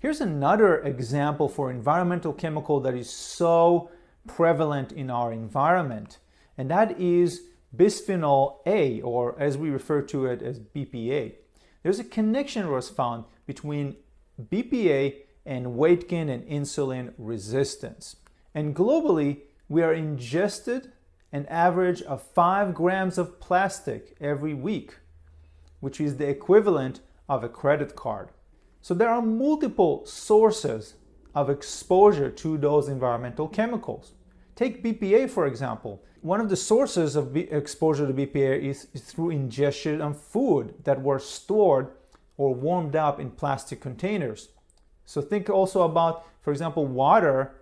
Here's another example for environmental chemical that is so prevalent in our environment, and that is Bisphenol A, or as we refer to it as BPA. There's a connection was found between BPA and weight gain and insulin resistance. And globally, we are ingested an average of 5 grams of plastic every week, which is the equivalent of a credit card. So there are multiple sources of exposure to those environmental chemicals. Take BPA, for example. One of the sources of exposure to BPA is through ingestion of food that were stored or warmed up in plastic containers. So think also about, for example, water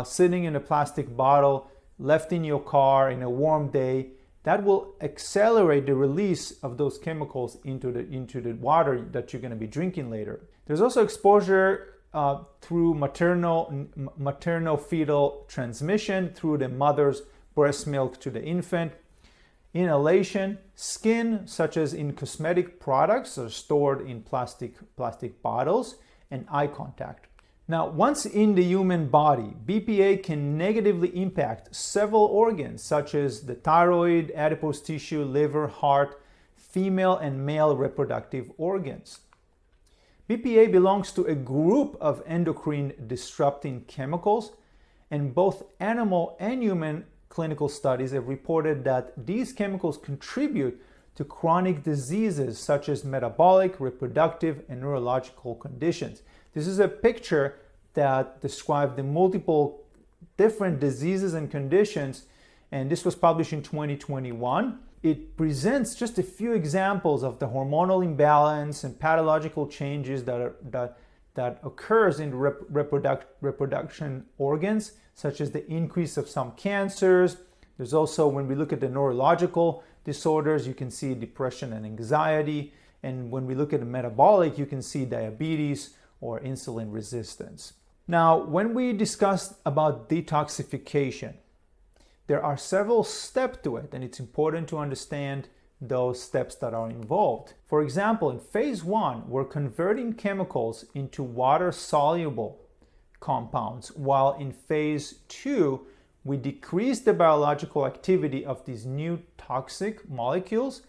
sitting in a plastic bottle, left in your car in a warm day. That will accelerate the release of those chemicals into the water that you're going to be drinking later. There's also exposure through maternal-fetal transmission through the mother's breast milk to the infant. Inhalation, skin, such as in cosmetic products, are stored in plastic bottles, and eye contact. Now, once in the human body, BPA can negatively impact several organs, such as the thyroid, adipose tissue, liver, heart, female and male reproductive organs. BPA belongs to a group of endocrine disrupting chemicals, and both animal and human clinical studies have reported that these chemicals contribute to chronic diseases such as metabolic, reproductive, and neurological conditions. This is a picture that describes the multiple different diseases and conditions, and this was published in 2021. It presents just a few examples of the hormonal imbalance and pathological changes that occurs in reproduction organs, such as the increase of some cancers. There's also, when we look at the neurological disorders, you can see depression and anxiety. And when we look at the metabolic, you can see diabetes or insulin resistance. Now, when we discuss about detoxification, there are several steps to it, and it's important to understand those steps that are involved. For example, in phase 1, we're converting chemicals into water-soluble compounds, while in phase 2, we decrease the biological activity of these new toxic molecules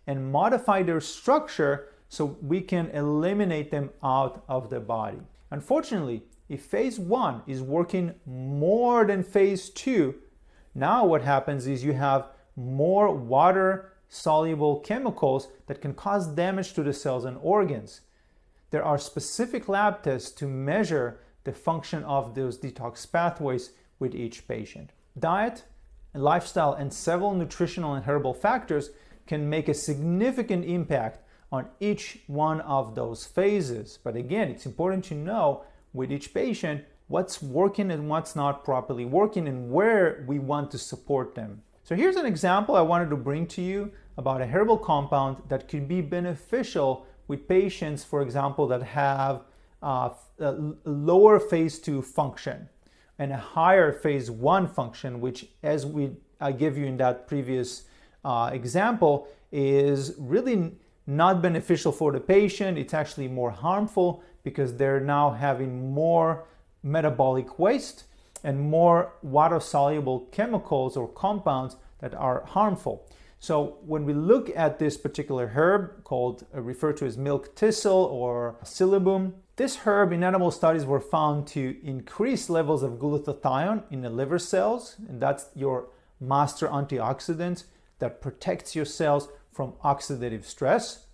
and modify their structure so we can eliminate them out of the body. Unfortunately, if phase 1 is working more than phase 2, now what happens is you have more water-soluble chemicals that can cause damage to the cells and organs. There are specific lab tests to measure the function of those detox pathways with each patient. Diet, lifestyle, and several nutritional and herbal factors can make a significant impact on each one of those phases. But again, it's important to know with each patient what's working and what's not properly working and where we want to support them. So here's an example I wanted to bring to you about a herbal compound that could be beneficial with patients, for example, that have a lower phase 2 function and a higher phase 1 function, which, as I gave you in that previous example, is really not beneficial for the patient. It's actually more harmful because they're now having more metabolic waste and more water-soluble chemicals or compounds that are harmful. So when we look at this particular herb referred to as milk thistle or psyllium, this herb in animal studies were found to increase levels of glutathione in the liver cells, and that's your master antioxidant that protects your cells from oxidative stress.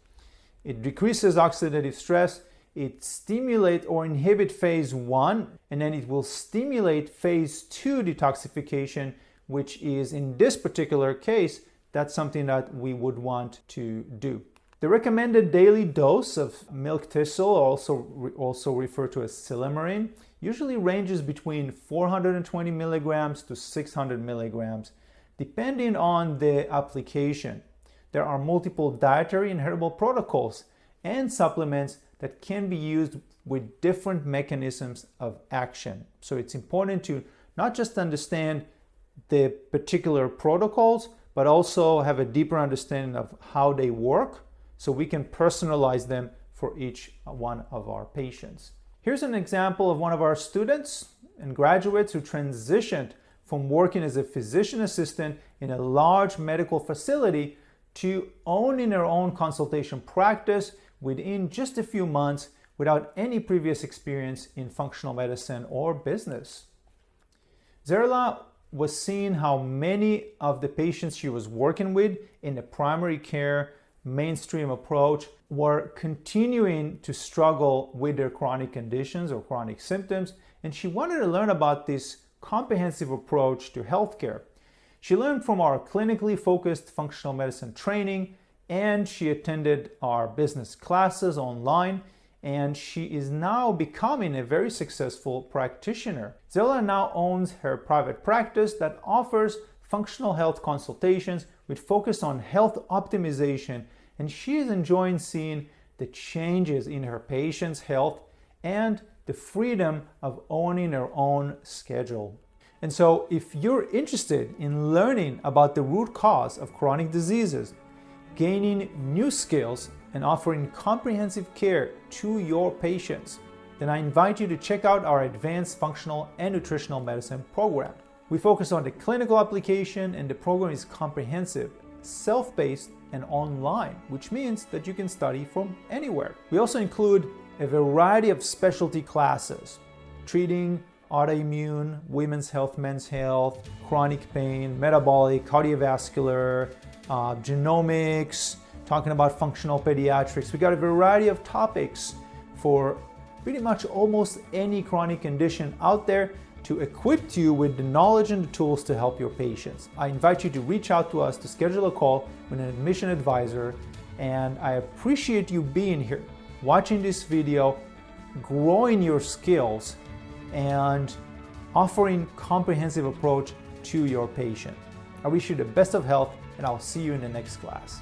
It decreases oxidative stress. It stimulates or inhibits phase 1, and then it will stimulate phase 2 detoxification, which is, in this particular case, that's something that we would want to do. The recommended daily dose of milk thistle, also referred to as silymarin, usually ranges between 420 milligrams to 600 milligrams, depending on the application. There are multiple dietary and herbal protocols and supplements that can be used with different mechanisms of action. So it's important to not just understand the particular protocols, but also have a deeper understanding of how they work so we can personalize them for each one of our patients. Here's an example of one of our students and graduates who transitioned from working as a physician assistant in a large medical facility to owning her own consultation practice within just a few months without any previous experience in functional medicine or business. Zerla was seeing how many of the patients she was working with in the primary care mainstream approach were continuing to struggle with their chronic conditions or chronic symptoms, and she wanted to learn about this comprehensive approach to healthcare. She learned from our clinically focused functional medicine training, and she attended our business classes online, and she is now becoming a very successful practitioner. Zerla now owns her private practice that offers functional health consultations with focus on health optimization, and she is enjoying seeing the changes in her patients' health and the freedom of owning her own schedule. And so if you're interested in learning about the root cause of chronic diseases, gaining new skills, and offering comprehensive care to your patients, then I invite you to check out our Advanced Functional and Nutritional Medicine program. We focus on the clinical application, and the program is comprehensive, self-paced, and online, which means that you can study from anywhere. We also include a variety of specialty classes, treating autoimmune, women's health, men's health, chronic pain, metabolic, cardiovascular, genomics, talking about functional pediatrics. We got a variety of topics for pretty much almost any chronic condition out there to equip you with the knowledge and the tools to help your patients. I invite you to reach out to us to schedule a call with an admission advisor, and I appreciate you being here, watching this video, growing your skills, and offering comprehensive approach to your patient. I wish you the best of health, and I'll see you in the next class.